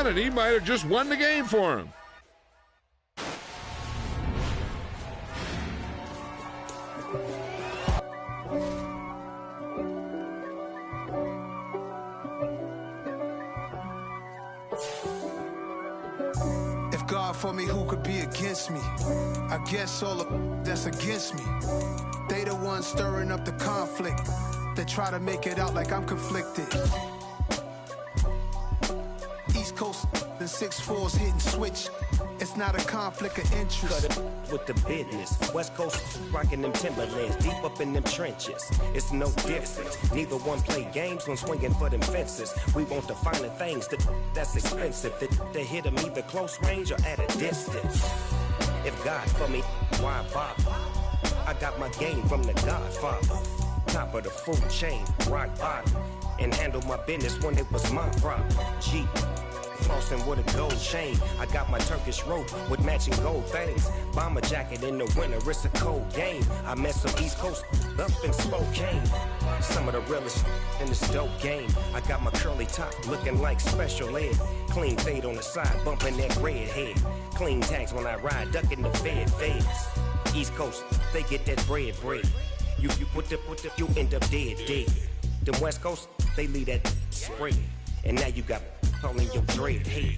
and he might have just won the game for him. If God for me, who could be against me? I guess all of that's against me. They the ones stirring up the conflict. They try to make it out like I'm conflicted. East Coast and 6'4's hitting switch. It's not a conflict of interest. Cut it with the business. West Coast rocking them Timberlands, deep up in them trenches. It's no difference. Neither one play games when swinging for them fences. We want the finer things that's expensive. That hit them either close range or at a distance. If God for me, why bother? I got my game from the Godfather. Top of the food chain, rock bottom. And handle my business when it was my problem. G. Flossing with a gold chain. I got my Turkish rope with matching gold things. Bomber jacket in the winter, it's a cold game. I met some East Coast up in Spokane. Some of the realest in this dope game. I got my curly top looking like special ed. Clean fade on the side, bumping that red head. Clean tags when I ride, ducking the feds. East Coast, they get that bread. You you end up dead. Them West Coast, they leave that spread. And now you got calling your dread head.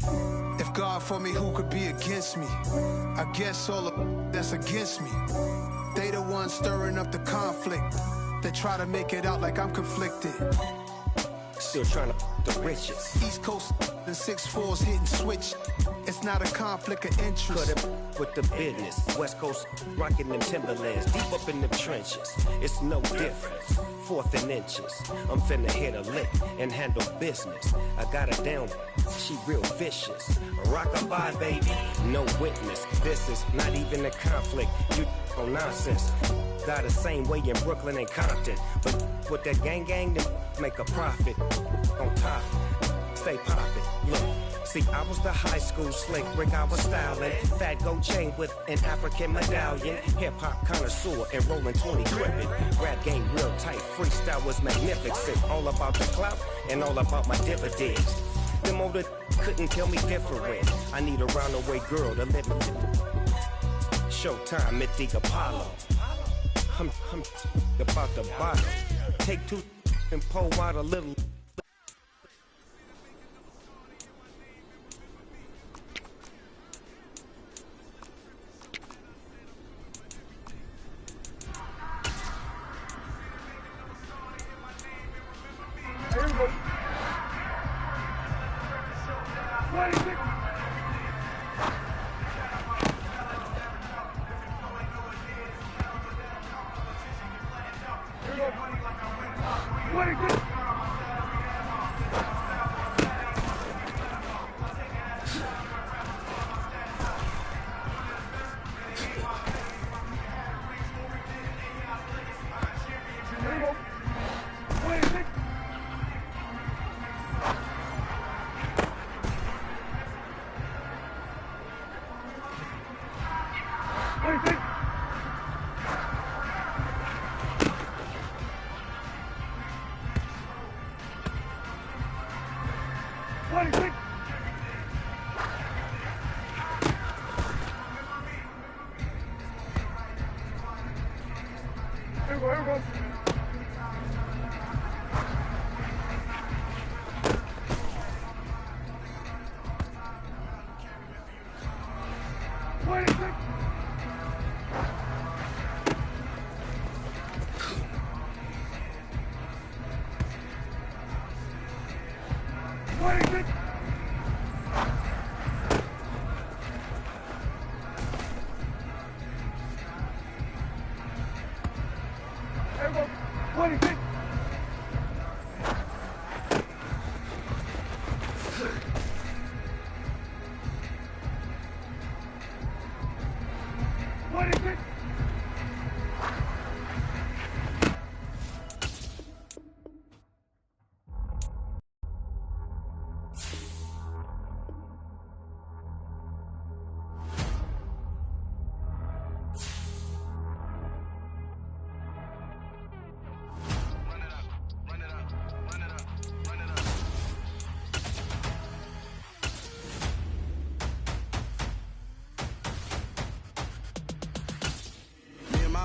If God for me, who could be against me? I guess all of that's against me. They the ones stirring up the conflict. They try to make it out like I'm conflicted. Still trying to the riches. East Coast and 6'4's hitting switch. It's not a conflict of interest. Cut it with the business. West Coast rocking them Timberlands, deep up in them trenches. It's no difference. 4th and inches. I'm finna hit a lick and handle business. I got her down, she real vicious. Rock-a-bye, baby, no witness. This is not even a conflict. You on nonsense. Got the same way in Brooklyn and Compton. But with that gang, then make a profit. On top, stay poppin'. Look. See, I was the high school slick Rick, I was styling. Fat gold chain with an African medallion. Hip-hop connoisseur and rolling 20 crippin'. Rap game real tight, freestyle was magnificent. All about the clout and all about my dividends. Them older couldn't tell me different. I need a roundaway girl to live with. Showtime at the Apollo. I'm about the bottle. Take 2 and pour out a little.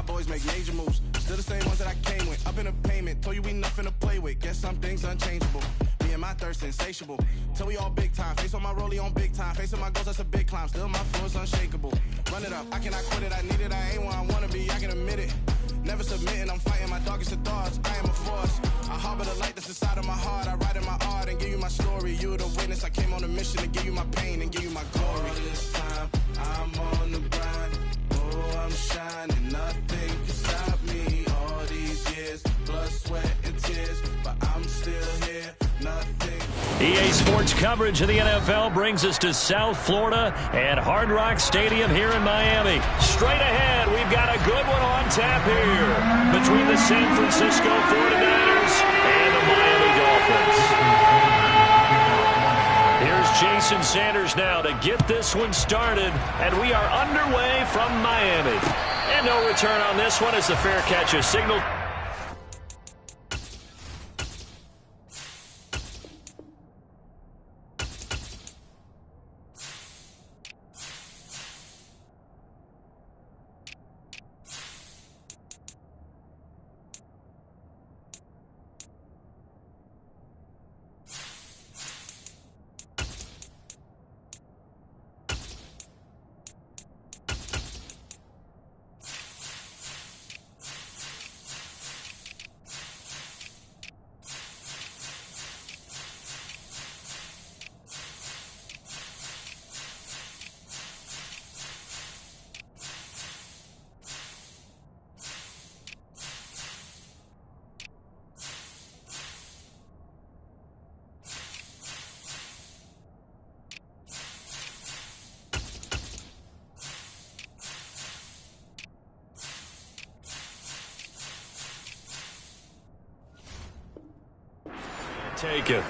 boys make major moves. Still the same ones that I came with. Up in the payment, told you we nothing to play with. Guess some things unchangeable. Me and my thirst insatiable. Till we all big time. Face on my rollie on big time. Facing my goals, that's a big climb. Still my flow is unshakable. Run it up, I cannot quit it. I need it, I ain't where I wanna be. I can admit it. Never submitting, I'm fighting my darkest of thoughts. I am a force. I harbor the light that's inside of my heart. I write in my art and give you my story. You the witness. I came on a mission to give you my pain and give you my glory. All this time, I'm on the grind. Oh, I'm shining. Nothing can stop me. All these years, blood, sweat, and tears, but I'm still here. Nothing. EA Sports coverage of the NFL brings us to South Florida and Hard Rock Stadium here in Miami. Straight ahead, we've got a good one on tap here between the San Francisco 49ers and the Miami Dolphins. Here's Jason Sanders now to get this one started, and we are underway from Miami. And no return on this one as the fair catch is signaled. Take it.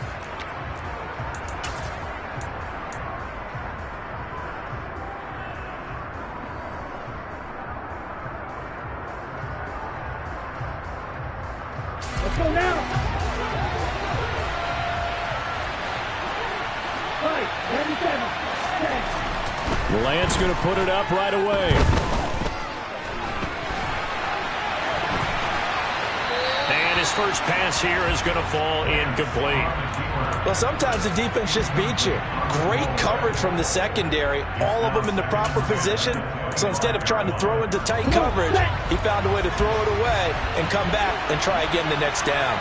Let's go now. Right, 37. Lance going to put it up right away. His first pass here is going to fall incomplete. Well, sometimes the defense just beats you. Great coverage from the secondary, all of them in the proper position. So instead of trying to throw into tight coverage, he found a way to throw it away and come back and try again the next down.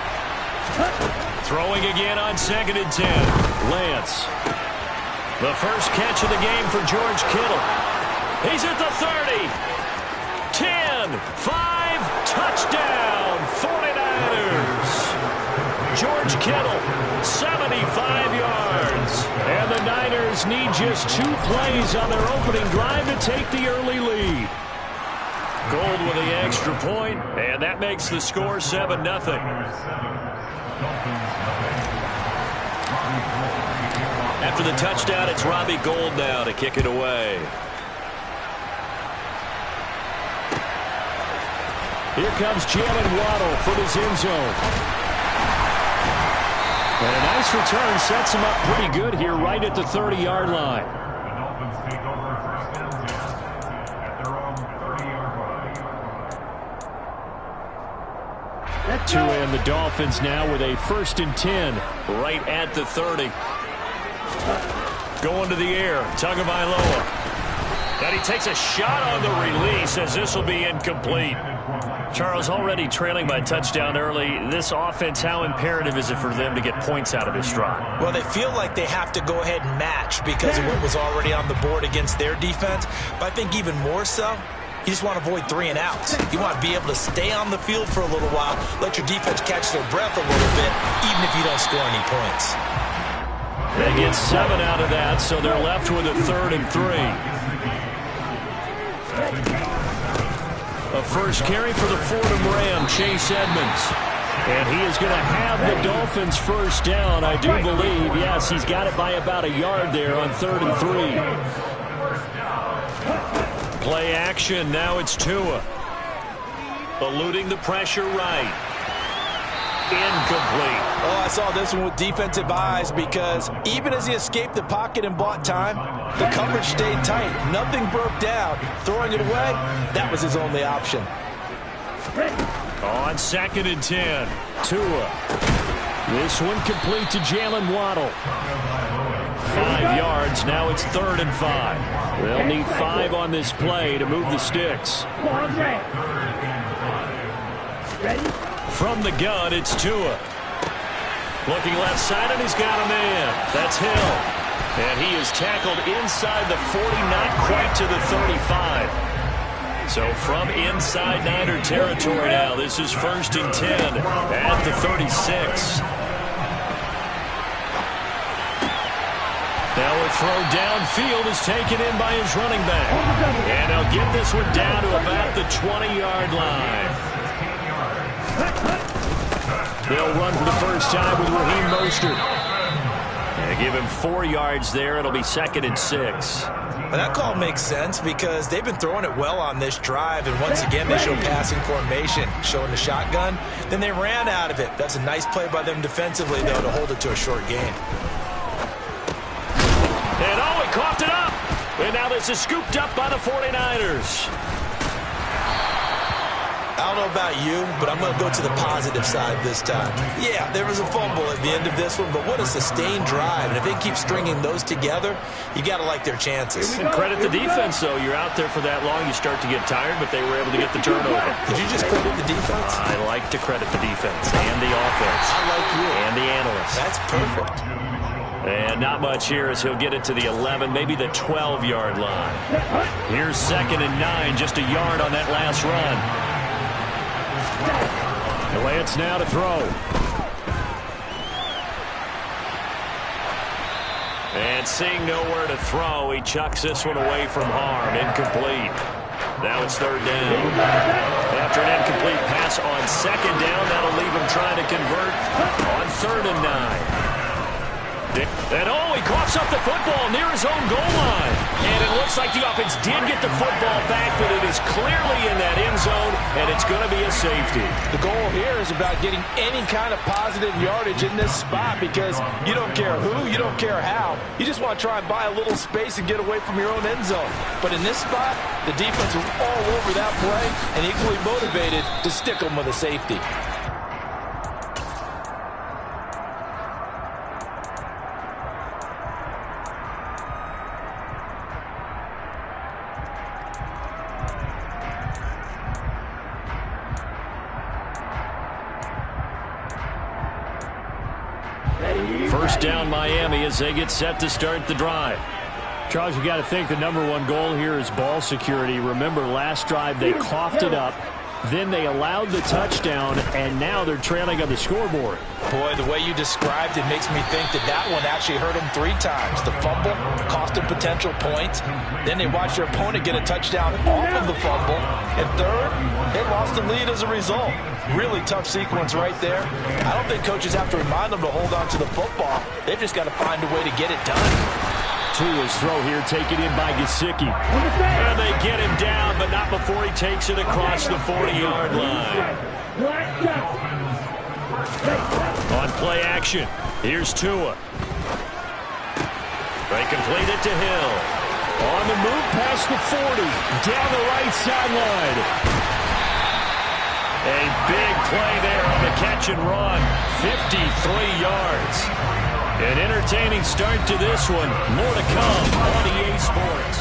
Throwing again on 2nd and 10. Lance. The first catch of the game for George Kittle. He's at the 30. 10, 5, touchdown, 49ers. George Kittle, 75 yards. And the Niners need just 2 plays on their opening drive to take the early lead. Gold with the extra point, and that makes the score 7-0. After the touchdown, it's Robbie Gould now to kick it away. Here comes Jalen Waddle from his end zone. And a nice return sets him up pretty good here right at the 30-yard line. To end the Dolphins now with a 1st and 10 right at the 30. Going to the air, Tagovailoa. And he takes a shot on the release as this will be incomplete. Charles, already trailing by touchdown early. This offense, how imperative is it for them to get points out of this drive? Well, they feel like they have to go ahead and match because of what was already on the board against their defense. But I think even more so, you just want to avoid 3 and outs. You want to be able to stay on the field for a little while, let your defense catch their breath a little bit, even if you don't score any points. They get 7 out of that, so they're left with a 3rd and 3. A first carry for the Fordham Ram, Chase Edmonds. And he is going to have the Dolphins first down, I do believe. Yes, he's got it by about a yard there on 3rd and 3. Play action, now it's Tua. Eluding the pressure right. Incomplete. Oh, I saw this one with defensive eyes because even as he escaped the pocket and bought time, the coverage stayed tight. Nothing broke down. Throwing it away, that was his only option. On 2nd and 10, Tua. This one complete to Jalen Waddle. 5 yards, now it's 3rd and 5. They'll need 5 on this play to move the sticks. From the gun, it's Tua. Looking left side, and he's got a man. That's Hill. And he is tackled inside the 40, not quite to the 35. So from inside Niner territory now, this is 1st and 10 at the 36. Now a throw downfield is taken in by his running back. And he'll get this one down to about the 20-yard line. They'll run for the first time with Raheem Mostert. And give him 4 yards there. It'll be 2nd and 6. Well, that call makes sense because they've been throwing it well on this drive, and once again they show passing formation, showing the shotgun. Then they ran out of it. That's a nice play by them defensively, though, to hold it to a short game. And he coughed it up. And now this is scooped up by the 49ers. I don't know about you, but I'm going to go to the positive side this time. Yeah, there was a fumble at the end of this one, but what a sustained drive. And if they keep stringing those together, you got to like their chances. And credit the defense, though. You're out there for that long, you start to get tired, but they were able to get the turnover. Did you just credit the defense? I like to credit the defense and the offense. I like you. And the analysts. That's perfect. And not much here as he'll get it to the 11, maybe the 12-yard line. Here's 2nd and 9, just a yard on that last run. Lance now to throw. And seeing nowhere to throw, he chucks this one away from harm. Incomplete. Now it's 3rd down. After an incomplete pass on 2nd down, that'll leave him trying to convert on 3rd and 9. And he coughs up the football near his own goal line. And it looks like the offense did get the football back, but it is clearly in that end zone, and it's going to be a safety. The goal here is about getting any kind of positive yardage in this spot because you don't care who, you don't care how. You just want to try and buy a little space and get away from your own end zone. But in this spot, the defense was all over that play and equally motivated to stick them with a safety. First down Miami as they get set to start the drive. Charles, you got to think the #1 goal here is ball security. Remember, last drive they coughed it up. Then they allowed the touchdown, and now they're trailing on the scoreboard. Boy, the way you described it makes me think that one actually hurt them 3 times. The fumble cost them potential points. Then they watched their opponent get a touchdown off of the fumble. And third, they lost the lead as a result. Really tough sequence right there. I don't think coaches have to remind them to hold on to the football. They've just got to find a way to get it done. Tua's throw here taken in by Gesicki. And they get him down, but not before he takes it across the 40-yard line. On play action, here's Tua. They complete it to Hill. On the move past the 40, down the right sideline. A big play there on the catch and run, 53 yards. An entertaining start to this one. More to come on EA Sports.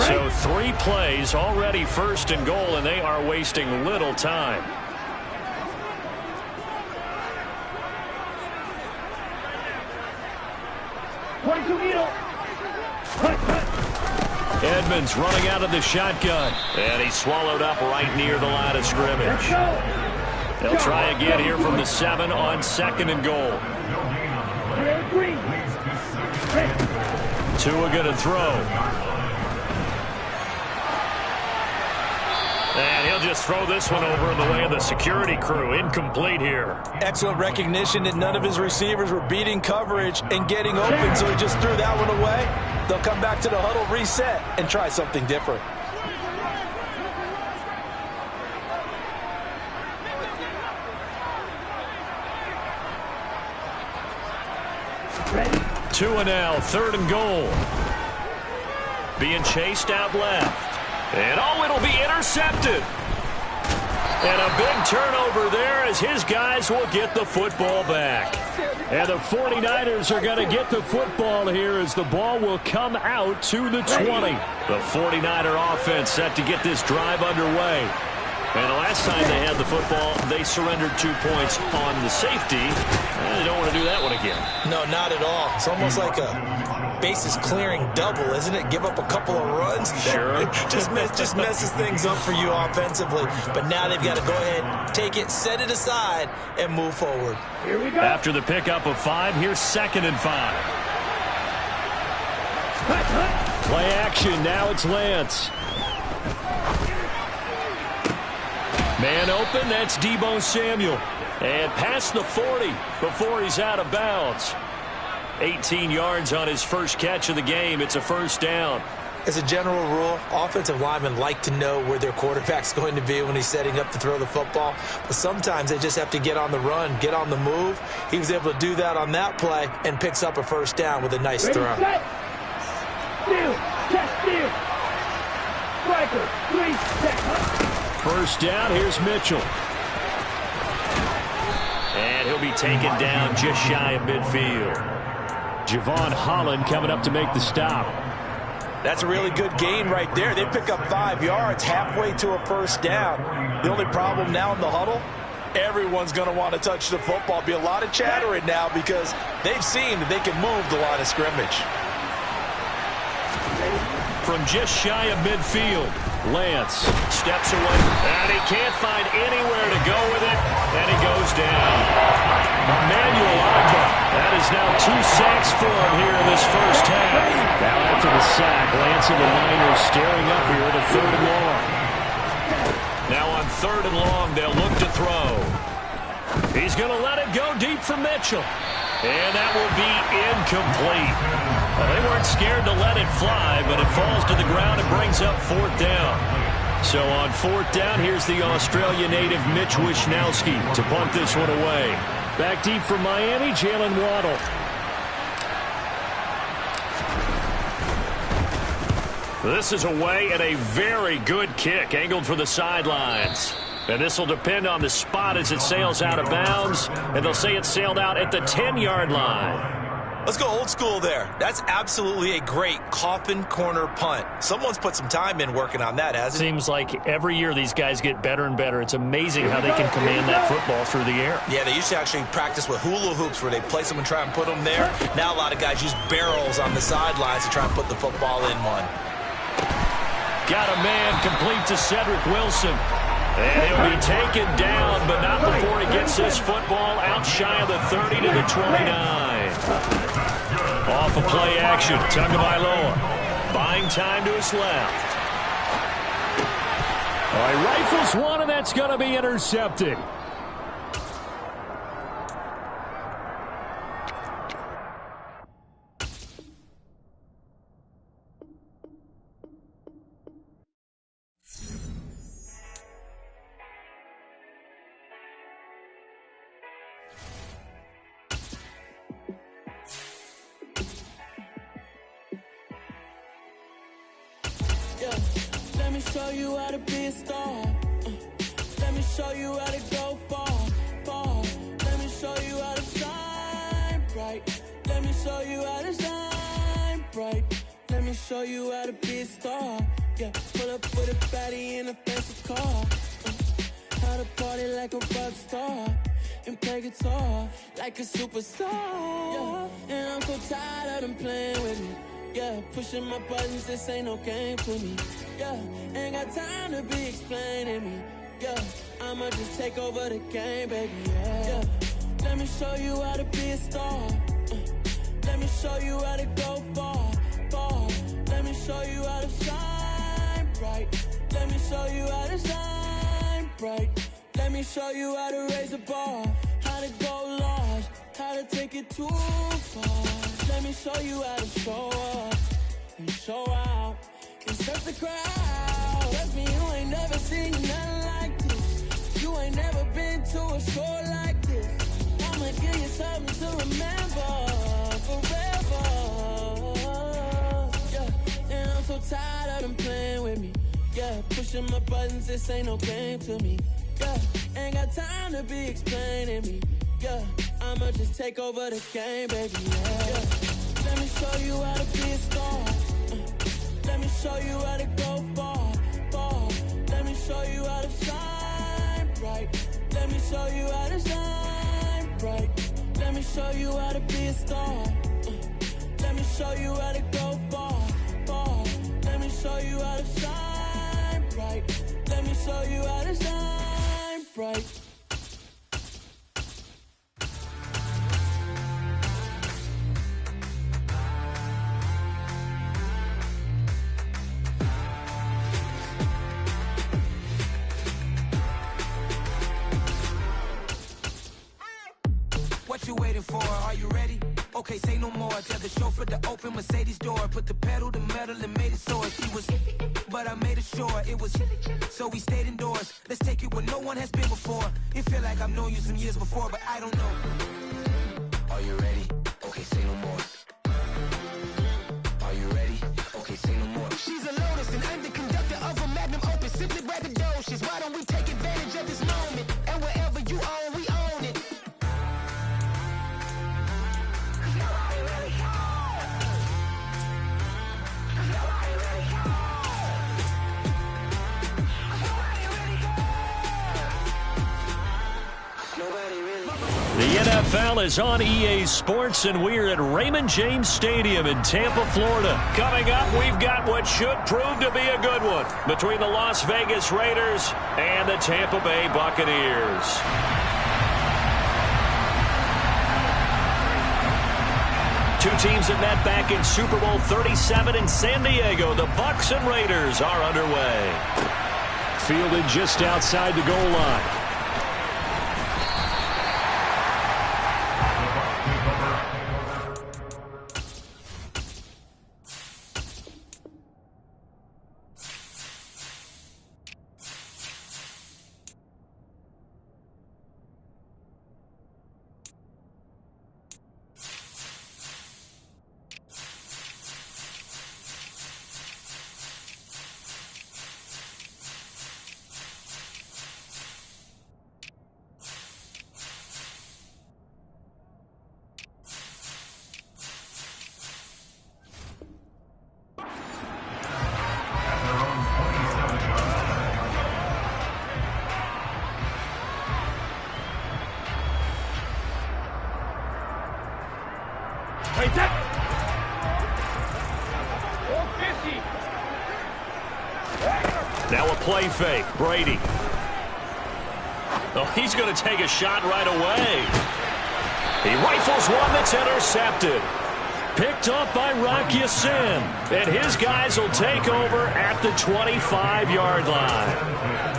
So 3 plays, already 1st and goal, and they are wasting little time. Edmonds running out of the shotgun. And he's swallowed up right near the line of scrimmage. They'll try again here from the 7 on 2nd and goal. Tua going to throw. And he'll just throw this one over in the way of the security crew. Incomplete here. Excellent recognition that none of his receivers were beating coverage and getting open, so he just threw that one away. They'll come back to the huddle, reset, and try something different. 2 and now, 3rd and goal. Being chased out left. And it'll be intercepted. And a big turnover there as his guys will get the football back. And the 49ers are going to get the football here as the ball will come out to the 20. The 49er offense set to get this drive underway. And the last time they had the football, they surrendered 2 points on the safety. And they don't want to do that one again. No, not at all. It's almost like a bases clearing double, isn't it? Give up a couple of runs. Sure. just messes things up for you offensively. But now they've got to go ahead, take it, set it aside, and move forward. Here we go. After the pickup of 5, here's 2nd and 5. Play action. Now it's Lance. Man open, that's Deebo Samuel. And past the 40 before he's out of bounds. 18 yards on his first catch of the game. It's a 1st down. As a general rule, offensive linemen like to know where their quarterback's going to be when he's setting up to throw the football. But sometimes they just have to get on the run, get on the move. He was able to do that on that play and picks up a 1st down with a nice Ready, throw. set. Steal. Check steal. Striker. 3 check. 1st down, here's Mitchell. And he'll be taken down just shy of midfield. Javon Holland coming up to make the stop. That's a really good gain right there. They pick up 5 yards halfway to a 1st down. The only problem now in the huddle, everyone's going to want to touch the football. Be a lot of chattering now because they've seen that they can move the line of scrimmage. From just shy of midfield, Lance steps away, and he can't find anywhere to go with it, and he goes down. Emmanuel Agba, that is now 2 sacks for him here in this 1st half. Now after the sack, Lance and the Niners staring up here to 3rd and long. Now on 3rd and long, they'll look to throw. He's going to let it go deep for Mitchell. And that will be incomplete. Well, they weren't scared to let it fly, but it falls to the ground and brings up 4th down. So on 4th down, here's the Australia native Mitch Wishnowsky to punt this one away. Back deep for Miami, Jalen Waddle. This is away and a very good kick, angled for the sidelines. And this will depend on the spot as it sails out of bounds. And they'll say it sailed out at the 10-yard line. Let's go old school there. That's absolutely a great coffin corner punt. Someone's put some time in working on that, hasn't it? Seems like every year these guys get better and better. It's amazing how they can command that football through the air. Yeah, they used to actually practice with hula hoops where they place them and try and put them there. Now a lot of guys use barrels on the sidelines to try and put the football in one. Got a man complete to Cedric Wilson. And he'll be taken down, but not before he gets this football out shy of the 30 to the 29. Off of play action, Tagovailoa buying time to his left. All right, rifles one, and that's going to be intercepted. Let me show you how to be a star. Let me show you how to go far, far. Let me show you how to shine bright. Let me show you how to shine bright. Let me show you how to be a star. Yeah, pull up with a fatty in a fancy car. How to party like a rock star and play guitar like a superstar. Yeah, and I'm so tired of them playing with me. Yeah, pushing my buttons, this ain't no game to me. Yeah, ain't got time to be explaining me. Yeah, I'ma just take over the game, baby. Yeah, let me show you how to be a star. Let me show you how to go far, far. Let me show you how to shine bright. Let me show you how to shine bright. Let me show you how to raise the bar, how to go large, how to take it too far. Let me show you how to show up and show out and set the crowd. Trust me, you ain't never seen nothing like this. You ain't never been to a show like this. I'ma give you something to remember forever. tired of them playing with me. Yeah, pushing my buttons, this ain't no game to me. Yeah, ain't got time to be explaining me. Yeah, I'ma just take over the game, baby. Yeah. Let me show you how to be a star. Let me show you how to go far, far. Let me show you how to shine bright. Let me show you how to shine bright. Let me show you how to be a star. Let me show you how to go far, far. Let me show you how to shine bright. Let me show you how to shine bright. What you waiting for? Are you ready? Okay, say no more. Tell the chauffeur to open Mercedes door. Put the pedal to metal and made it so she was, but I made it sure it was. So we stayed indoors. Let's take it where no one has been before. It feel like I've known you some years before, but I don't know. Are you ready? Okay, say no more. Are you ready? Okay, say no more. She's a Lotus and I'm the conductor of a Magnum Opus. Simply braggadocious. Why don't we take advantage of this moment? And wherever you own, we own it. The NFL is on EA Sports, and we're at Raymond James Stadium in Tampa, Florida. Coming up, we've got what should prove to be a good one between the Las Vegas Raiders and the Tampa Bay Buccaneers. Two teams that met back in Super Bowl 37 in San Diego. The Bucs and Raiders are underway. Fielded just outside the goal line. Now a play fake. Brady. Oh, he's going to take a shot right away. He rifles one that's intercepted. Picked up by Rocky Sin. And his guys will take over at the 25-yard line.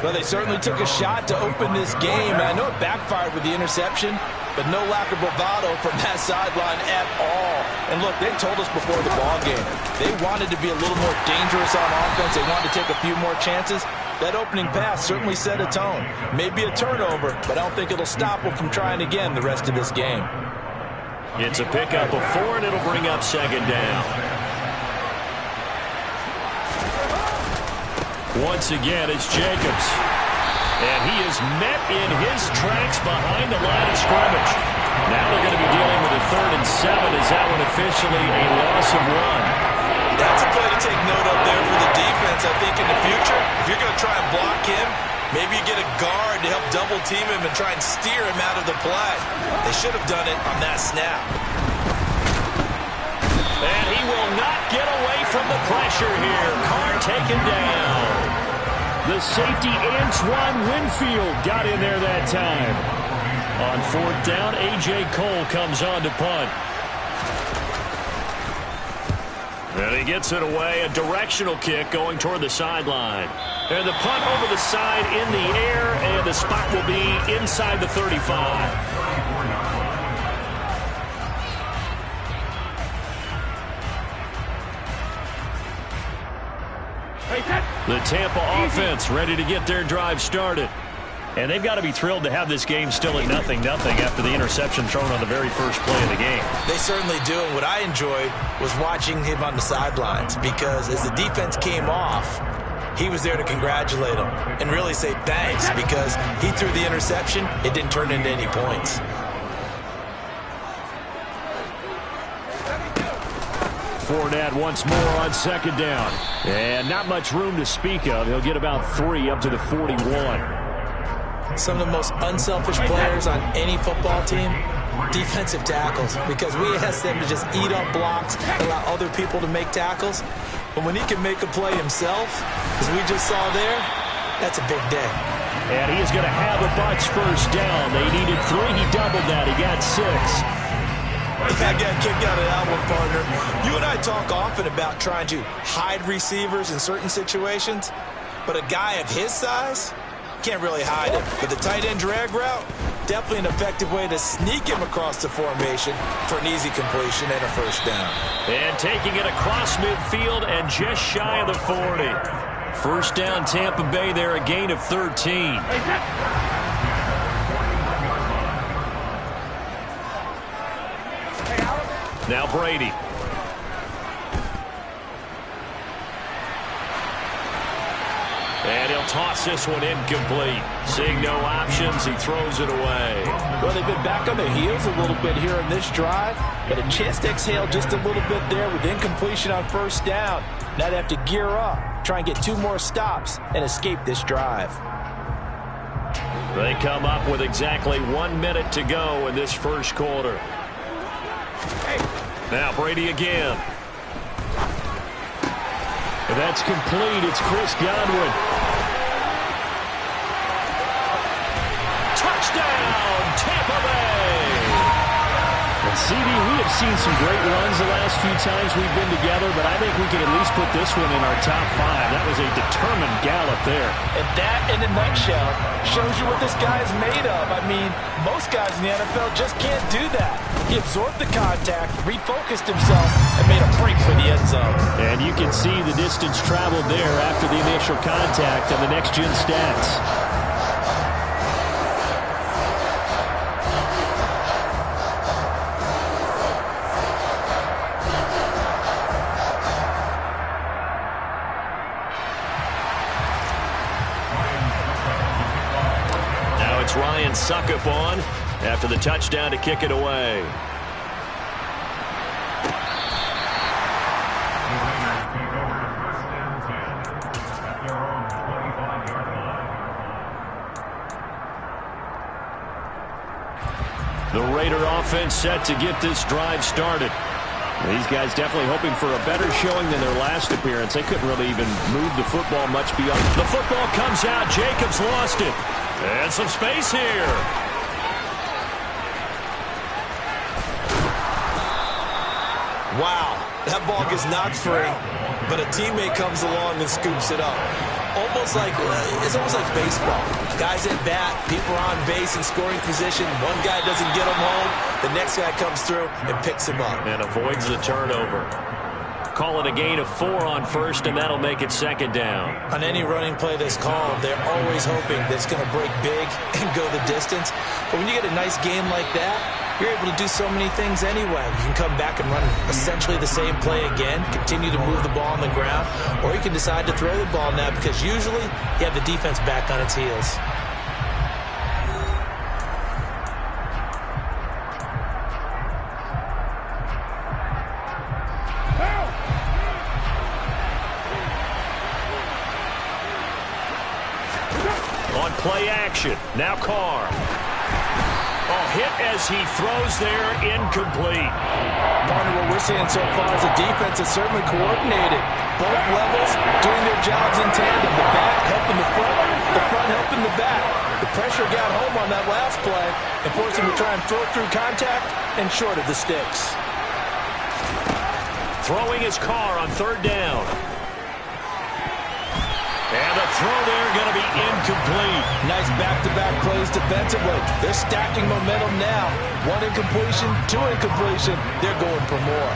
Well, they certainly took a shot to open this game. And I know it backfired with the interception, but no lack of bravado from that sideline at all. And look, they told us before the ball game, they wanted to be a little more dangerous on offense. They wanted to take a few more chances. That opening pass certainly set a tone. Maybe a turnover, but I don't think it'll stop them from trying again the rest of this game. It's a pickup of 4, and it'll bring up second down. Once again, it's Jacobs. And he is met in his tracks behind the line of scrimmage. Now they're going to be dealing with a 3rd and 7. Is that one officially a loss of 1? That's a play to take note of there for the defense. I think in the future, if you're going to try and block him, maybe you get a guard to help double team him and try and steer him out of the play. They should have done it on that snap. And he will not get away from the pressure here. Carr taken down. The safety, Antoine Winfield, got in there that time. On 4th down, A.J. Cole comes on to punt. And he gets it away, a directional kick going toward the sideline. And the punt over the side in the air, and the spot will be inside the 35. The Tampa offense ready to get their drive started. And they've got to be thrilled to have this game still at 0-0 after the interception thrown on the very first play of the game. They certainly do, and what I enjoyed was watching him on the sidelines, because as the defense came off, he was there to congratulate them and really say thanks, because he threw the interception. It didn't turn into any points. Fournette once more on second down. And not much room to speak of. He'll get about 3 up to the 41. Some of the most unselfish players on any football team, defensive tackles, because we ask them to just eat up blocks, allow other people to make tackles. But when he can make a play himself, as we just saw there, that's a big day. And he is going to have a Bucs first down. They needed 3. He doubled that. He got 6. I got a kick out of that one, partner. You and I talk often about trying to hide receivers in certain situations, but a guy of his size can't really hide him. But the tight end drag route, definitely an effective way to sneak him across the formation for an easy completion and a first down. And taking it across midfield and just shy of the 40. First down, Tampa Bay there, a gain of 13. Now Brady. And he'll toss this one incomplete. Seeing no options, he throws it away. Well, they've been back on their heels a little bit here in this drive, but a chance to exhale just a little bit there with incompletion on first down. Now they have to gear up, try and get 2 more stops, and escape this drive. They come up with exactly 1 minute to go in this first quarter. Now Brady again. And that's complete. It's Chris Godwin. Touchdown, Tampa Bay. And CD, we have seen some great runs the last few times we've been together, but I think we can at least put this one in our top 5. That was a determined gallop there. And that, in a nutshell, shows you what this guy is made of. I mean, most guys in the NFL just can't do that. He absorbed the contact, refocused himself, and made a break for the end zone. And you can see the distance traveled there after the initial contact on the next-gen stats. Now it's Ryan Suckup on after the touchdown to kick it away. The Raider offense set to get this drive started. These guys definitely hoping for a better showing than their last appearance. They couldn't really even move the football much beyond. The football comes out. Jacobs lost it. And some space here. Wow, that ball gets knocked free, but a teammate comes along and scoops it up. It's almost like baseball. Guys at bat, people are on base in scoring position. One guy doesn't get him home. The next guy comes through and picks him up. And avoids the turnover. Call it a gain of 4 on first, and that'll make it second down. On any running play that's called, they're always hoping that it's going to break big and go the distance. But when you get a nice game like that, you're able to do so many things anyway. You can come back and run essentially the same play again, continue to move the ball on the ground, or you can decide to throw the ball now because usually you have the defense back on its heels. On play action, now Carr. Hit as he throws there, incomplete. Partner, what we're seeing so far is the defense is certainly coordinated. Both levels doing their jobs in tandem. The back helping the front helping the back. The pressure got home on that last play and forced him to try and throw it through contact and short of the sticks. Throwing his Carr on third down. And the throw there going to be incomplete. Nice back-to-back plays defensively. They're stacking momentum now. 1 incompletion, 2 incompletion. They're going for more.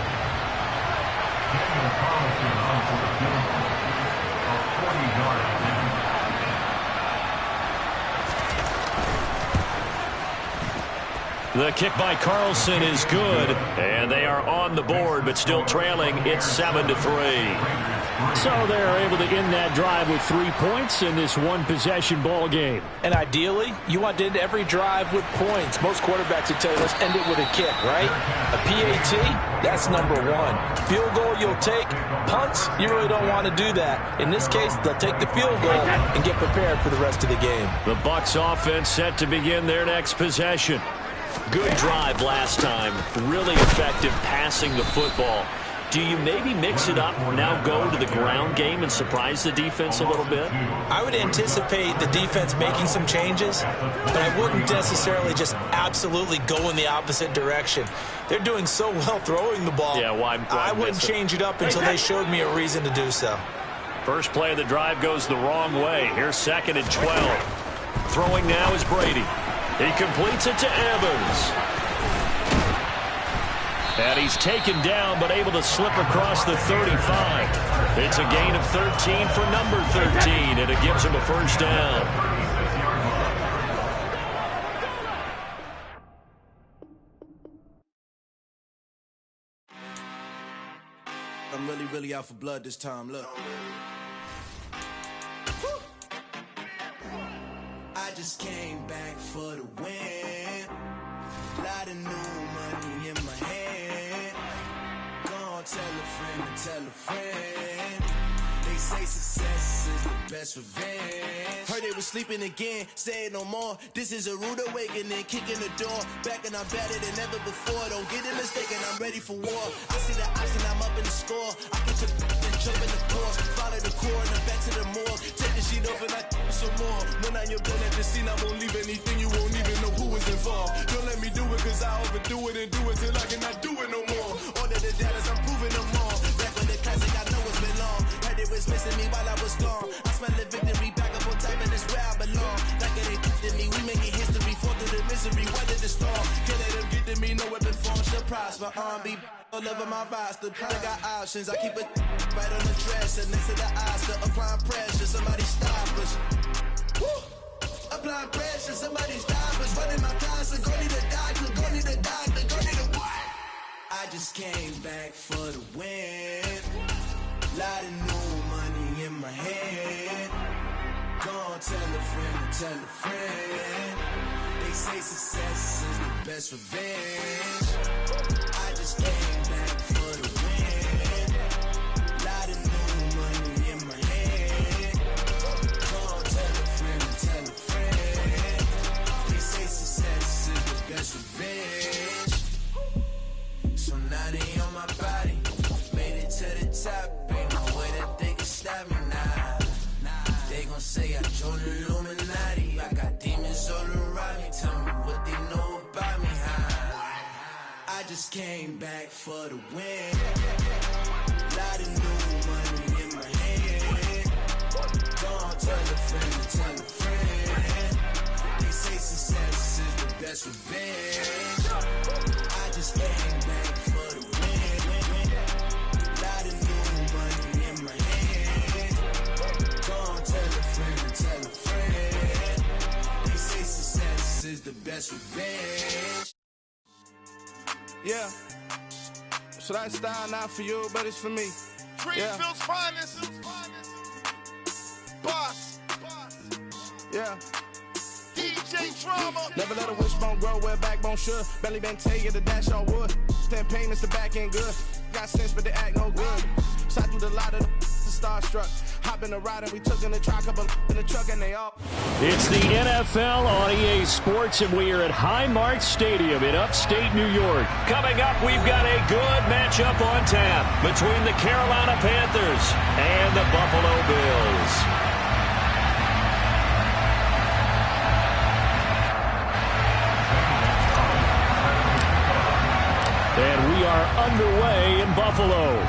The kick by Carlson is good, and they are on the board, but still trailing. It's 7-3. So they're able to end that drive with 3 points in this one-possession ball game. And ideally, you want to end every drive with points. Most quarterbacks would tell you, let's end it with a kick, right? A PAT, that's number one. Field goal you'll take. Punts, you really don't want to do that. In this case, they'll take the field goal and get prepared for the rest of the game. The Bucs offense set to begin their next possession. Good drive last time. Really effective passing the football. Do you maybe mix it up, now go to the ground game and surprise the defense a little bit? I would anticipate the defense making some changes, but I wouldn't necessarily just absolutely go in the opposite direction. They're doing so well throwing the ball. Yeah, why I wouldn't change it up until they showed me a reason to do so. First play of the drive goes the wrong way. Here's 2nd and 12. Throwing now is Brady. He completes it to Evans. And he's taken down, but able to slip across the 35. It's a gain of 13 for number 13, and it gives him a first down. I'm really out for blood this time, look. I just came back for the win. Lot of new money in my hand. Gonna tell a friend to tell a friend. They say success is the best revenge. Heard they was sleeping again, say it no more. This is a rude awakening, kicking the door. Back and I'm better than ever before. Don't get it mistaken, I'm ready for war. I see the option, I'm up in the score. I get your and jump in the course. Follow the core and back to the morgue. Take the sheet off and I some more. When I'm your gun at the scene, I won't leave anything. You won't even know who is involved. Don't let me do it, cause I overdo it and do it till I cannot do it no more. All of the data, I'm proving them all. Back with the classic, I know it's been long. Heard it was missing me while I was gone. I smell the victory back up on top, and it's where I belong. Like it ain't to me, we making history. Fall through the misery, weather the storm. Can't let them get to me, no weapon form shall prosper. Be all over my roster. I got options, I keep it right on the dresser. Next to the Oscar, applying pressure. Somebody stop us. Woo! Applying pressure, somebody stop us. Running my closet, go need a doctor, go need a doctor, go need a what? I just came back for the win. Lot of new money in my hand. Gonna tell a friend to tell a friend. They say success is the best revenge. I just came back for the win. Lot of new money in my hand. Gonna tell a friend to tell a friend. They say success is the best revenge. So now they on my body. Made it to the top. Ain't no way that they can stop me now. They gon' say I joined the Illuminati. I got demons all around me. Tell me what they know about me. I just came back for the win. Lot of new money in my hand. Don't tell a friend to tell a friend. They say success is the best revenge. I just came back for the win. Lot of new money in my hand. Don't tell a friend to tell a friend. They say success is the best revenge. Yeah. So that style not for you, but it's for me. Greenfield's finest. Boss. Yeah. DJ Drama. Never let a wishbone grow where backbone should. Belly been tell you the dash on wood. Then payments the back end good. Got sense, but they act no good. Shot through the lot of the starstruck. Hop in the ride and we took in the truck, couple in the truck and they all. It's the NFL on EA Sports, and we are at Highmark Stadium in upstate New York. Coming up, we've got a good matchup on tap between the Carolina Panthers and the Buffalo Bills. And we are underway in Buffalo.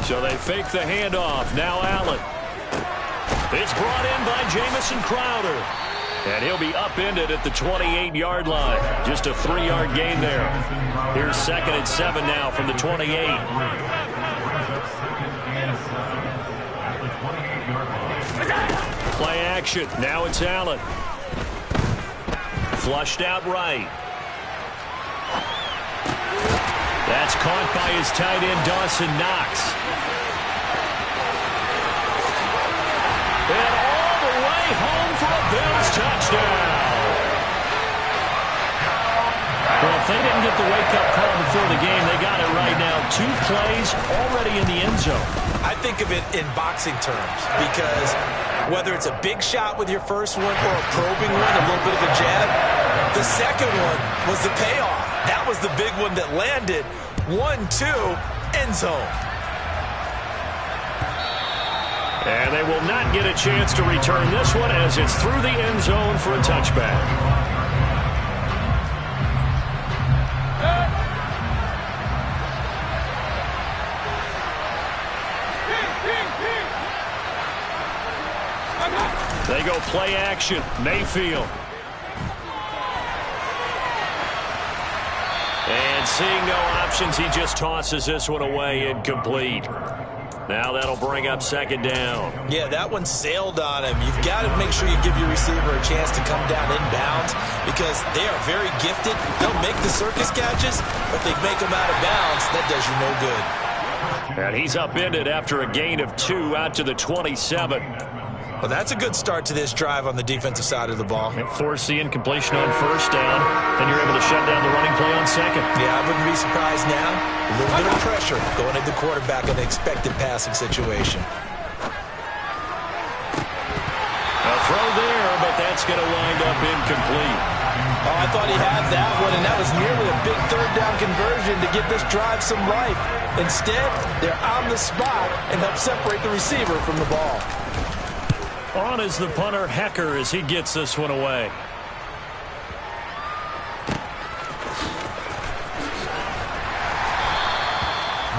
So they fake the handoff. Now Allen. It's brought in by Jamison Crowder. And he'll be upended at the 28-yard line. Just a 3-yard gain there. Here's 2nd and 7 now from the 28. Play action. Now it's Allen. Flushed out right. That's caught by his tight end, Dawson Knox. And all the way home for a Bills touchdown. Well, if they didn't get the wake-up call before the game, they got it right now. 2 plays already in the end zone. I think of it in boxing terms because whether it's a big shot with your first one or a probing one, a little bit of a jab, the second one was the payoff. That was the big one that landed. 1-2, end zone. And they will not get a chance to return this one as it's through the end zone for a touchback. They go play action. Mayfield. And seeing no options, he just tosses this one away, incomplete. Now that'll bring up 2nd down. Yeah, that one sailed on him. You've got to make sure you give your receiver a chance to come down inbounds because they are very gifted. They'll make the circus catches, but they make them out of bounds. That does you no good. And he's upended after a gain of 2 out to the 27. Well, that's a good start to this drive on the defensive side of the ball. And force the incompletion on 1st down. Then you're able to shut down the running play on 2nd. Yeah, I wouldn't be surprised now. A little bit of pressure going at the quarterback in an expected passing situation. A throw there, but that's going to wind up incomplete. Oh, I thought he had that one, and that was nearly a big 3rd down conversion to give this drive some life. Instead, they're on the spot and help separate the receiver from the ball. On is the punter, Hecker, as he gets this one away.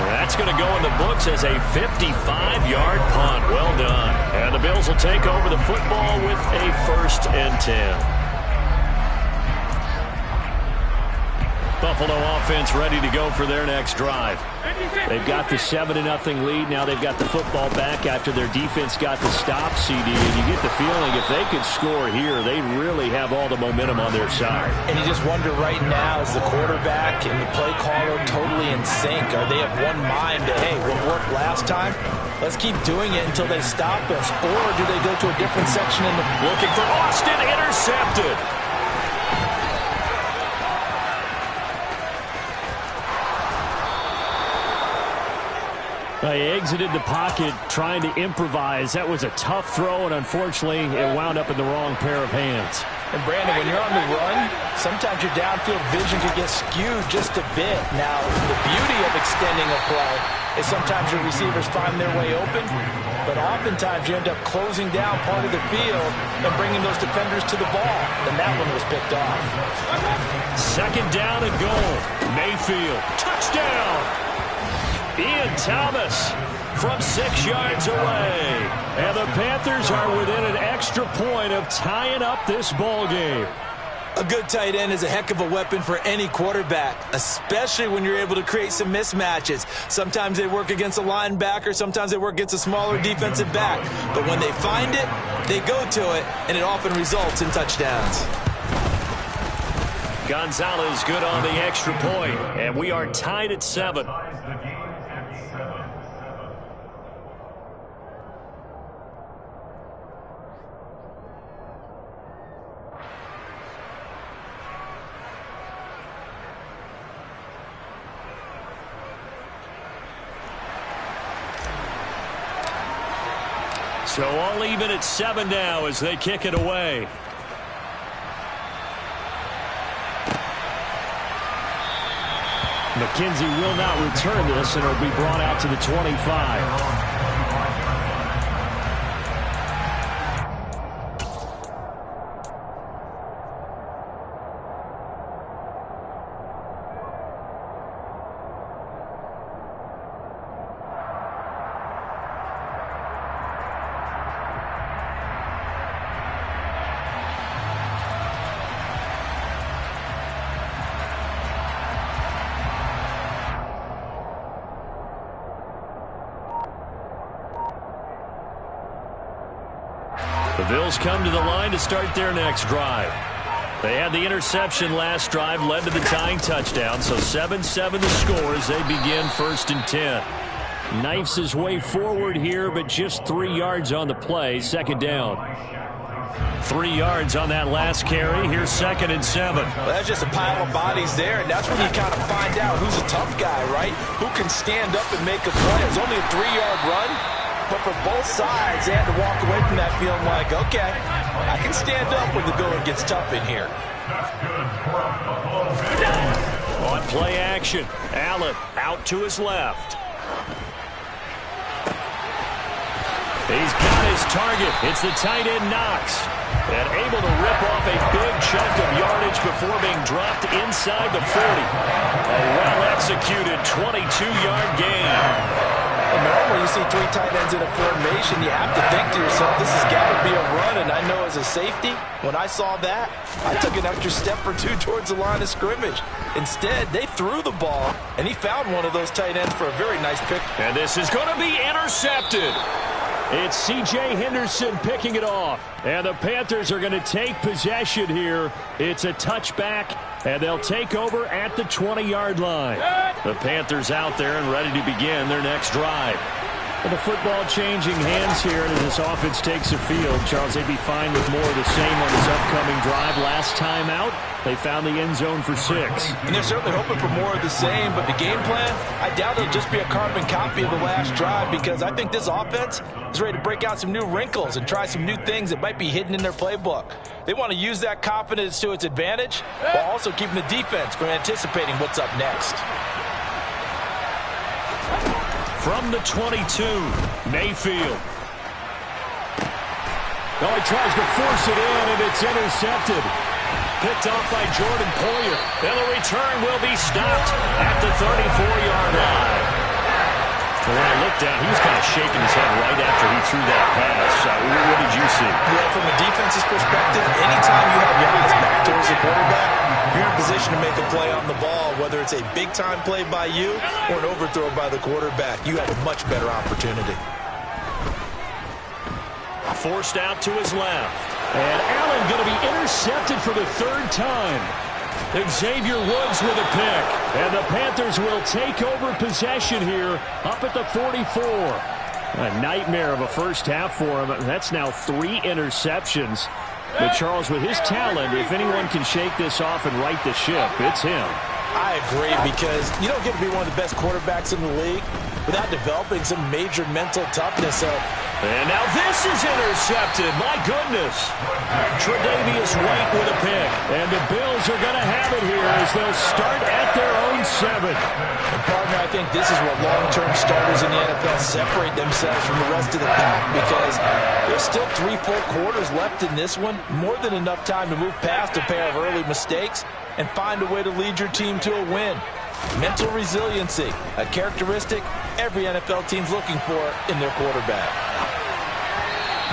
That's going to go in the books as a 55-yard punt. Well done. And the Bills will take over the football with a 1st and 10. Buffalo offense ready to go for their next drive. They've got the 7-0 lead. Now they've got the football back after their defense got the stop, CD. And you get the feeling if they could score here, they really have all the momentum on their side. And you just wonder right now, is the quarterback and the play caller totally in sync? Are they of one mind that, hey, what worked last time? Let's keep doing it until they stop us. Or do they go to a different section in the... Looking for Austin, intercepted. He exited the pocket trying to improvise. That was a tough throw, and unfortunately, it wound up in the wrong pair of hands. And, Brandon, when you're on the run, sometimes your downfield vision can get skewed just a bit. Now, the beauty of extending a play is sometimes your receivers find their way open, but oftentimes you end up closing down part of the field and bringing those defenders to the ball. And that one was picked off. 2nd down and goal. Mayfield. Touchdown. Ian Thomas from 6 yards away. And the Panthers are within an extra point of tying up this ball game. A good tight end is a heck of a weapon for any quarterback, especially when you're able to create some mismatches. Sometimes they work against a linebacker, sometimes they work against a smaller defensive back. But when they find it, they go to it, and it often results in touchdowns. Gonzalez good on the extra point, and we are tied at 7. So all even at 7 now as they kick it away. McKenzie will not return this, and it'll be brought out to the 25. The Bills come to the line to start their next drive. They had the interception last drive, led to the tying touchdown, so 7-7 the score as they begin 1st and 10. Knifes his way forward here, but just 3 yards on the play, 2nd down. 3 yards on that last carry. Here's 2nd and 7. Well, that's just a pile of bodies there, and that's when you kind of find out who's a tough guy, right? Who can stand up and make a play. It's only a 3-yard run, but for both sides, they had to walk away from that feeling like, okay, I can stand up when the going gets tough in here. On play action, Allen out to his left. He's got his target. It's the tight end Knox. And able to rip off a big chunk of yardage before being dropped inside the 40. A well-executed 22-yard gain. Normally you see 3 tight ends in a formation, you have to think to yourself, this has got to be a run. And I know as a safety, when I saw that, I took an extra step or 2 towards the line of scrimmage. Instead, they threw the ball, and he found one of those tight ends for a very nice pick. And this is going to be intercepted. It's C.J. Henderson picking it off. And the Panthers are going to take possession here. It's a touchback, and they'll take over at the 20-yard line. The Panthers out there and ready to begin their next drive. With the football changing hands here as this offense takes the field. Charles, they'd be fine with more of the same on this upcoming drive. Last time out, they found the end zone for 6. And they're certainly hoping for more of the same, but the game plan, I doubt it'll just be a carbon copy of the last drive, because I think this offense is ready to break out some new wrinkles and try some new things that might be hidden in their playbook. They want to use that confidence to its advantage while also keeping the defense from anticipating what's up next. From the 22, Mayfield. Oh, he tries to force it in, and it's intercepted. Picked off by Jordan Poyer. And the return will be stopped at the 34-yard line. When I looked down, he was kind of shaking his head right after he threw that pass. What did you see? Well, from a defense's perspective, anytime you have your eyes back towards the quarterback, you're in position to make a play on the ball, whether it's a big-time play by you or an overthrow by the quarterback. You have a much better opportunity. Forced out to his left. And Allen going to be intercepted for the 3rd time. Xavier Woods with a pick. And the Panthers will take over possession here up at the 44. A nightmare of a first half for him. That's now 3 interceptions. But Charles, with his talent, if anyone can shake this off and right the ship, it's him. I agree, because you don't get to be one of the best quarterbacks in the league without developing some major mental toughness. And now this is intercepted. My goodness. Tre'Davious White with a pick. And the Bills are going to have it here as they'll start at their own 7. And partner, I think this is where long-term starters in the NFL separate themselves from the rest of the pack, because there's still 3 full quarters left in this one. More than enough time to move past a pair of early mistakes and find a way to lead your team to a win. Mental resiliency, a characteristic every NFL team's looking for in their quarterback.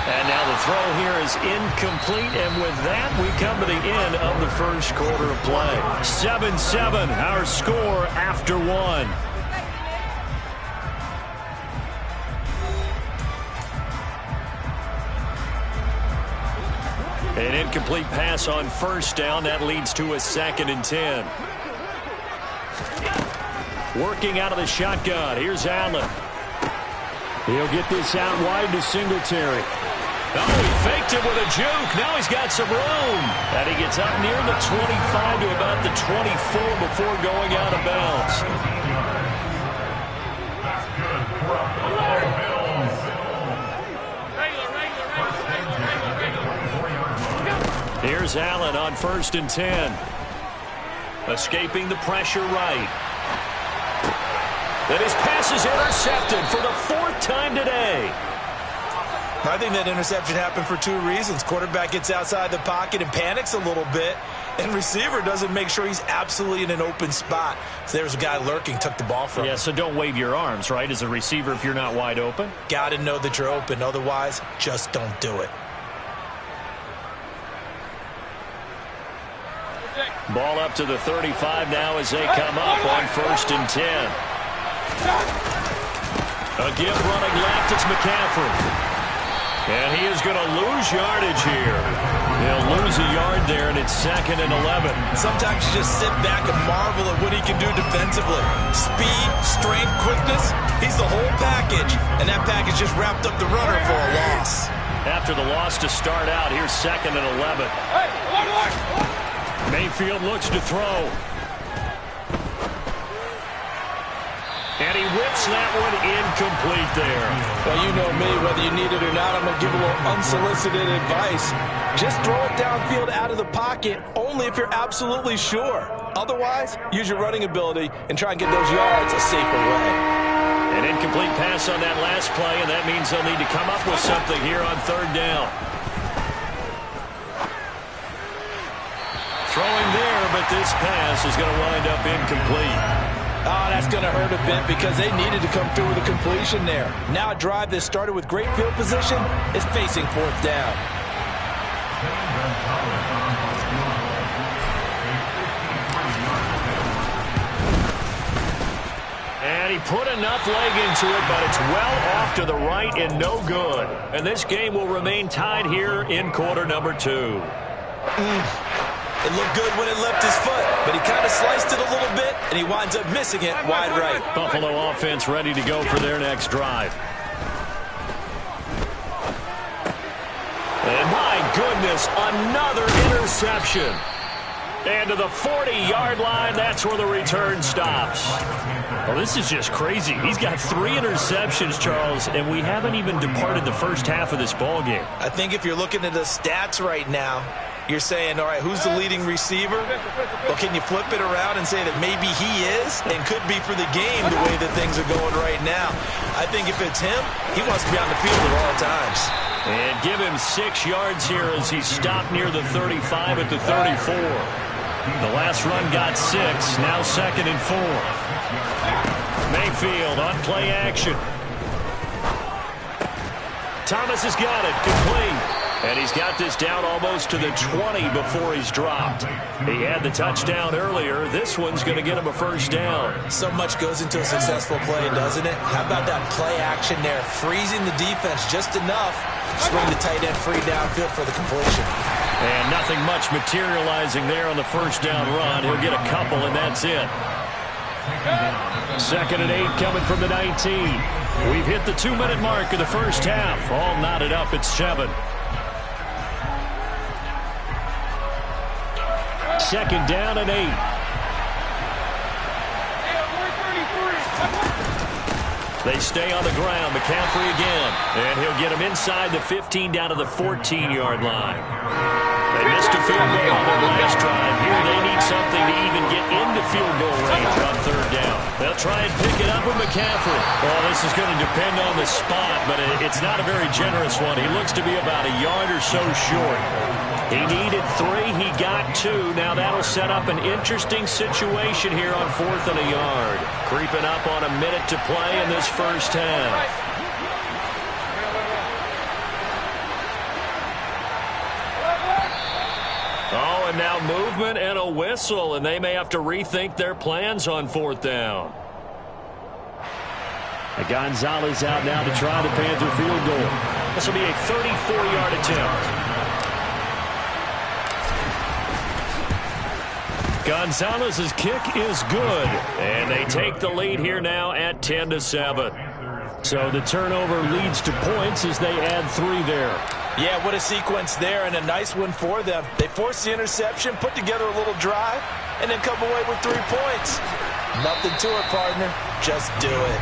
And now the throw here is incomplete, and with that, we come to the end of the first quarter of play. 7-7, our score after 1. An incomplete pass on 1st down. That leads to a 2nd and 10. Working out of the shotgun. Here's Allen. He'll get this out wide to Singletary. Oh, he faked it with a juke. Now he's got some room. And he gets up near the 25 to about the 24 before going out of bounds. Here's Allen on 1st and 10. Escaping the pressure right. Then his pass is intercepted for the 4th time today. I think that interception happened for 2 reasons. Quarterback gets outside the pocket and panics a little bit, and receiver doesn't make sure he's absolutely in an open spot. So there's a guy lurking, took the ball from him. Yeah, so don't wave your arms, right, as a receiver if you're not wide open? Got to know that you're open. Otherwise, just don't do it. Ball up to the 35 now as they come up on 1st and 10. A give running left, it's McCaffrey. And he is going to lose yardage here. He'll lose a yard there, and it's 2nd and 11. Sometimes you just sit back and marvel at what he can do defensively. Speed, strength, quickness, he's the whole package. And that package just wrapped up the runner for a loss. After the loss to start out, here's 2nd and 11. Mayfield looks to throw. And he whips that one incomplete there. Well, you know me, whether you need it or not, I'm going to give a little unsolicited advice. Just throw it downfield out of the pocket, only if you're absolutely sure. Otherwise, use your running ability and try and get those yards a safer way. An incomplete pass on that last play, and that means they'll need to come up with something here on 3rd down. Throwing there, but this pass is going to wind up incomplete. Oh, that's going to hurt a bit because they needed to come through with a completion there. Now a drive that started with great field position is facing 4th down. And he put enough leg into it, but it's well off to the right and no good. And this game will remain tied here in quarter number 2. It looked good when it left his foot, but he kind of sliced it a little bit, and he winds up missing it wide right. Buffalo offense ready to go for their next drive. And my goodness, another interception. And to the 40-yard line, that's where the return stops. Well, this is just crazy. He's got 3 interceptions, Charles, and we haven't even departed the first half of this ballgame. I think if you're looking at the stats right now, you're saying, all right, who's the leading receiver? Well, can you flip it around and say that maybe he is and could be for the game the way that things are going right now? I think if it's him, he wants to be on the field at all times. And give him 6 yards here as he stopped near the 35 at the 34. The last run got 6, now 2nd and 4. Mayfield on play action. Thomas has got it, complete. And he's got this down almost to the 20 before he's dropped. He had the touchdown earlier. This one's going to get him a first down. So much goes into a successful play, doesn't it? How about that play action there? Freezing the defense just enough to bring the tight end free downfield for the completion. And nothing much materializing there on the first down run. He'll get a couple, and that's it. 2nd and 8 coming from the 19. We've hit the 2-minute mark of the first half. All knotted up at 7. 2nd down and 8. They stay on the ground. McCaffrey again. And he'll get him inside the 15 down to the 14-yard line. They missed a field goal on their last drive. Here they need something to even get into field goal range on 3rd down. They'll try and pick it up with McCaffrey. Well, this is going to depend on the spot, but it's not a very generous one. He looks to be about a yard or so short. He needed 3. He got 2. Now that'll set up an interesting situation here on 4th and a yard. Creeping up on a minute to play in this first half. Oh, and now movement and a whistle, and they may have to rethink their plans on 4th down. And Gonzalez out now to try the Panther field goal. This will be a 34-yard attempt. Gonzalez's kick is good, and they take the lead here now at 10-7. So the turnover leads to points as they add 3 there. Yeah, what a sequence there, and a nice one for them. They force the interception, put together a little drive, and then come away with 3 points. Nothing to it, partner. Just do it.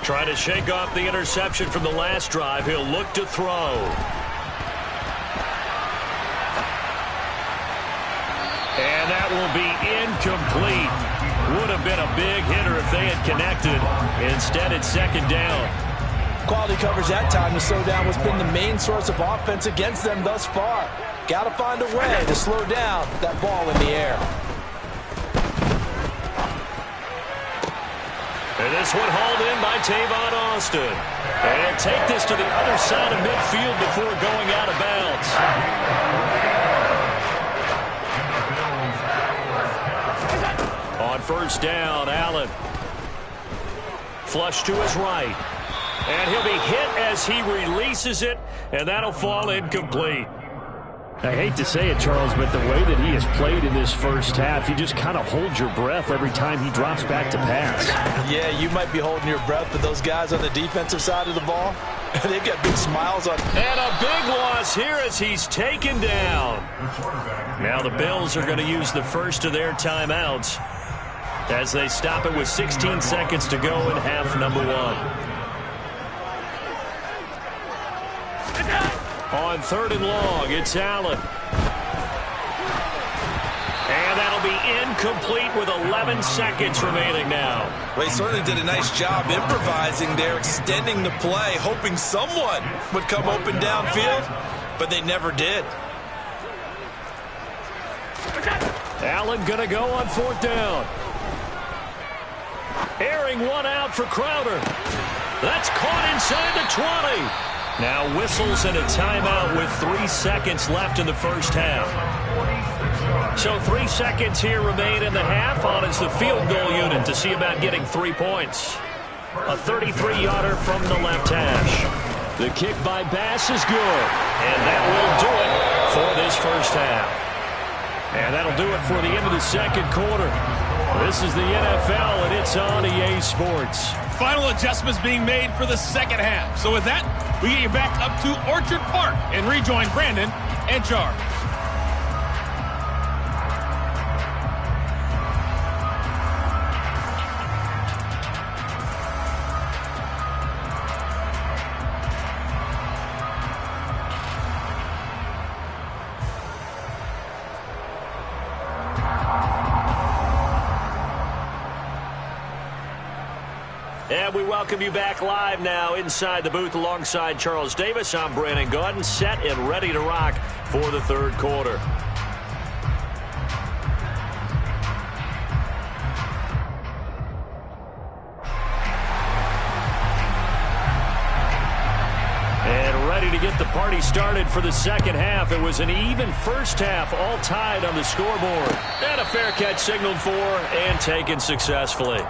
Trying to shake off the interception from the last drive. He'll look to throw. And that will be incomplete. Would have been a big hitter if they had connected. Instead, it's 2nd down. Quality coverage that time to slow down what's been the main source of offense against them thus far. Got to find a way to slow down that ball in the air. And this one hauled in by Tavon Austin. And take this to the other side of midfield before going out of bounds. On first down, Allen. Flush to his right. And he'll be hit as he releases it, and that'll fall incomplete. I hate to say it, Charles, but the way that he has played in this first half, you just kind of hold your breath every time he drops back to pass. Yeah, you might be holding your breath, but those guys on the defensive side of the ball, they've got big smiles on. And a big loss here as he's taken down. Now the Bills are going to use the first of their timeouts as they stop it with 16 seconds to go in half number one. On third and long, it's Allen. And that'll be incomplete with 11 seconds remaining now. Well, he certainly did a nice job improvising there, extending the play, hoping someone would come open downfield, but they never did. Allen going to go on fourth down. Airing one out for Crowder. That's caught inside the 20. Now whistles and a timeout with 3 seconds left in the first half. So 3 seconds here remain in the half on as the field goal unit to see about getting 3 points. A 33-yarder from the left hash. The kick by Bass is good. And that will do it for this first half. And that'll do it for the end of the second quarter. This is the NFL, and it's on EA Sports. Final adjustments being made for the second half. So with that, we get you back up to Orchard Park and rejoin Brandon and Charles. And we welcome you back live now inside the booth alongside Charles Davis. I'm Brandon Gaudin, set and ready to rock for the third quarter. And ready to get the party started for the second half. It was an even first half, all tied on the scoreboard. And a fair catch signaled for and taken successfully.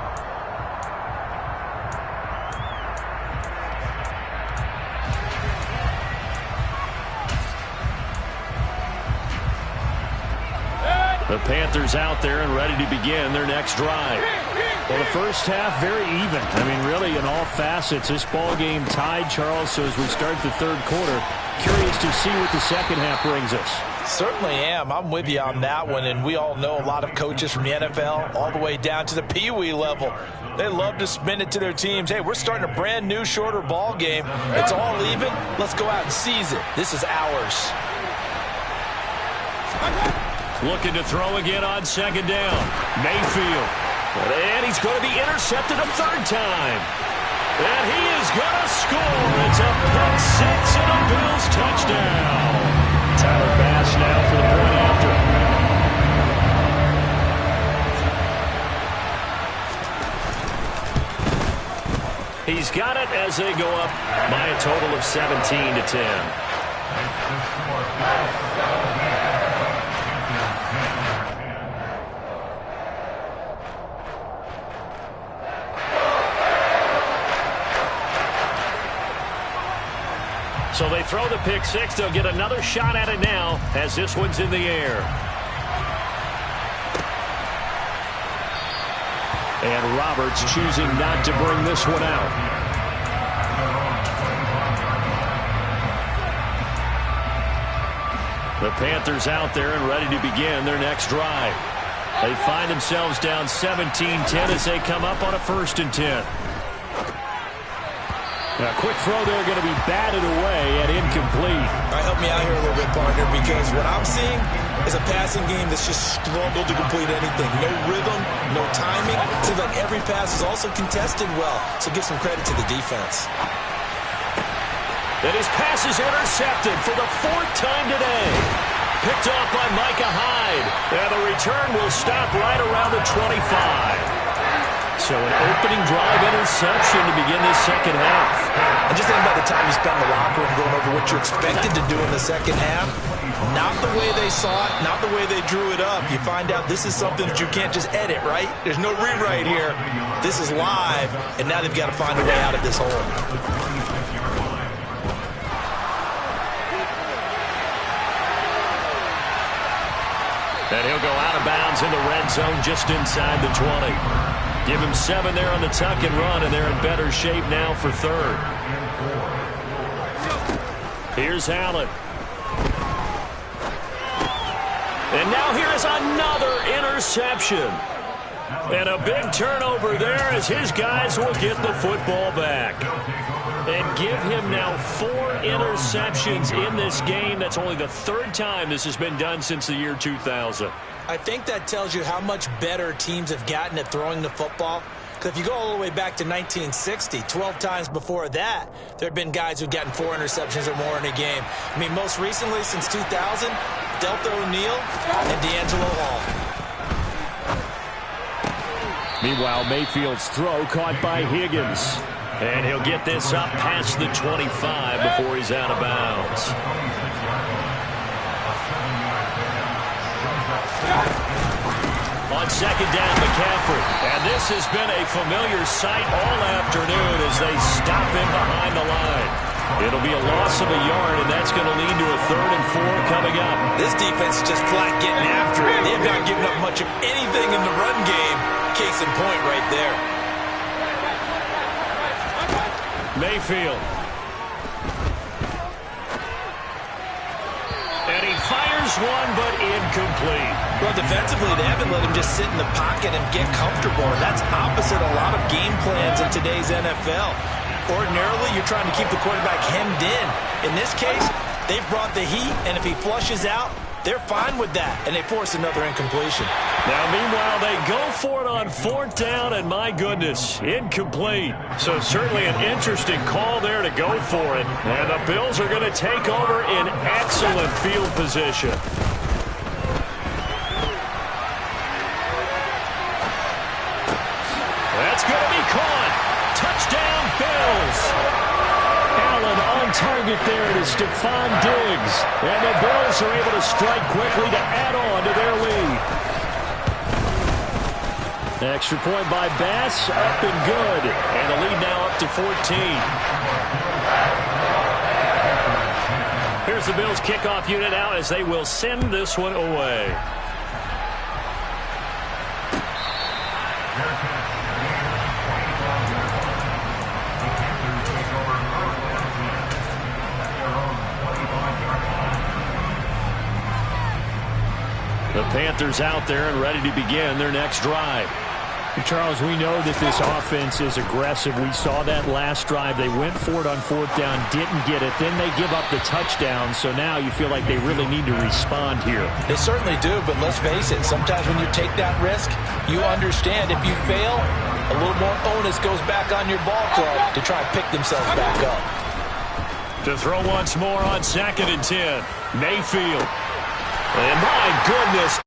The Panthers out there and ready to begin their next drive. Well, the first half, very even. I mean, really, in all facets, this ball game tied, Charles. So as we start the third quarter, curious to see what the second half brings us. Certainly am. I'm with you on that one, and we all know a lot of coaches from the NFL all the way down to the Pee Wee level. They love to spin it to their teams. Hey, we're starting a brand new, shorter ball game. It's all even. Let's go out and seize it. This is ours. Looking to throw again on second down. Mayfield. And he's going to be intercepted a third time. And he is going to score. It's a pick six and a Bills touchdown. Tyler Bass now for the point after. He's got it as they go up by a total of 17-10. So they throw the pick six. They'll get another shot at it now as this one's in the air. And Roberts choosing not to bring this one out. The Panthers out there and ready to begin their next drive. They find themselves down 17-10 as they come up on a 1st and 10. A quick throw there going to be batted away and incomplete. All right, help me out here a little bit, partner, because what I'm seeing is a passing game that's just struggled to complete anything. No rhythm, no timing. Seems like every pass is also contested well, so give some credit to the defense. And his pass is intercepted for the 4th time today. Picked off by Micah Hyde. And the return will stop right around the 25. So an opening drive interception to begin this second half. And just think about the time you spent in the locker room going over what you expected to do in the second half. Not the way they saw it, not the way they drew it up. You find out this is something that you can't just edit, right? There's no rewrite here. This is live, and now they've got to find a way out of this hole. And he'll go out of bounds in the red zone just inside the 20. Give him 7 there on the tuck and run, and they're in better shape now for 3rd. Here's Allen. And now here is another interception. And a big turnover there as his guys will get the football back. And give him now 4 interceptions in this game. That's only the 3rd time this has been done since the year 2000. I think that tells you how much better teams have gotten at throwing the football. Because if you go all the way back to 1960, 12 times before that, there have been guys who've gotten 4 interceptions or more in a game. I mean, most recently, since 2000, Delta O'Neal and D'Angelo Hall. Meanwhile, Mayfield's throw caught by Higgins. And he'll get this up past the 25 before he's out of bounds. On 2nd down, McCaffrey. And this has been a familiar sight all afternoon as they stop him behind the line. It'll be a loss of a yard, and that's going to lead to a 3rd and 4 coming up. This defense is just flat getting after it. They've not given up much of anything in the run game. Case in point right there. Mayfield. And he fires one, but incomplete. Well, defensively, they haven't let him just sit in the pocket and get comfortable. And that's opposite a lot of game plans in today's NFL. Ordinarily, you're trying to keep the quarterback hemmed in. In this case, they've brought the heat, and if he flushes out, they're fine with that, and they force another incompletion. Now, meanwhile, they go for it on 4th down, and my goodness, incomplete. So certainly an interesting call there to go for it. And the Bills are going to take over in excellent field position. That's going to be caught. Touchdown, Bills. Allen on target there to Stephon Diggs. And the Bills are able to strike quickly to add on to their lead. Extra point by Bass, up and good. And the lead now up to 14. Here's the Bills kickoff unit out as they will send this one away. The Panthers out there and ready to begin their next drive. Charles, we know that this offense is aggressive. We saw that last drive. They went for it on 4th down, didn't get it. Then they give up the touchdown. So now you feel like they really need to respond here. They certainly do, but let's face it. Sometimes when you take that risk, you understand if you fail, a little more onus goes back on your ball club to try and pick themselves back up. To throw once more on 2nd and 10. Mayfield. And my goodness,